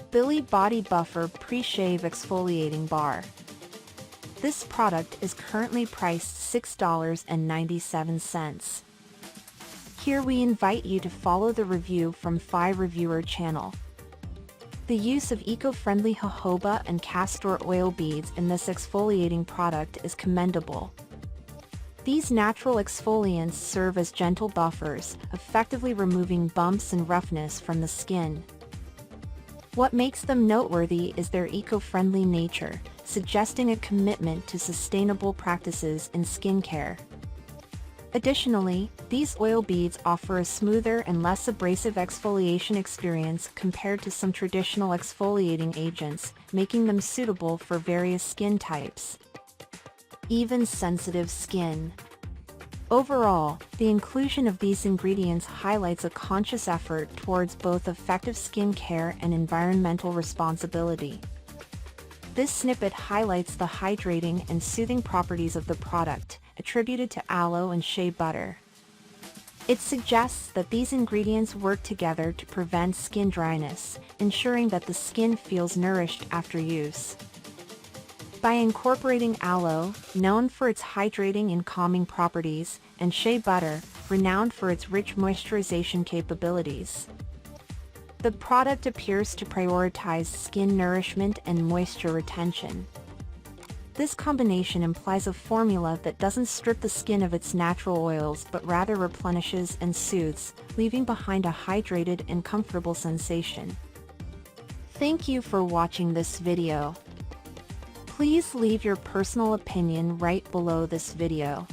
Billie Body Buffer Pre-Shave Exfoliating Bar. This product is currently priced $6.97. Here we invite you to follow the review from 5 Reviewer channel. The use of eco-friendly jojoba and castor oil beads in this exfoliating product is commendable. These natural exfoliants serve as gentle buffers, effectively removing bumps and roughness from the skin. What makes them noteworthy is their eco-friendly nature, suggesting a commitment to sustainable practices in skincare. Additionally, these oil beads offer a smoother and less abrasive exfoliation experience compared to some traditional exfoliating agents, making them suitable for various skin types. Even sensitive skin. Overall, the inclusion of these ingredients highlights a conscious effort towards both effective skin care and environmental responsibility. This snippet highlights the hydrating and soothing properties of the product, attributed to aloe and shea butter. It suggests that these ingredients work together to prevent skin dryness, ensuring that the skin feels nourished after use. By incorporating aloe, known for its hydrating and calming properties, and shea butter, renowned for its rich moisturization capabilities, the product appears to prioritize skin nourishment and moisture retention. This combination implies a formula that doesn't strip the skin of its natural oils but rather replenishes and soothes, leaving behind a hydrated and comfortable sensation. Thank you for watching this video. Please leave your personal opinion right below this video.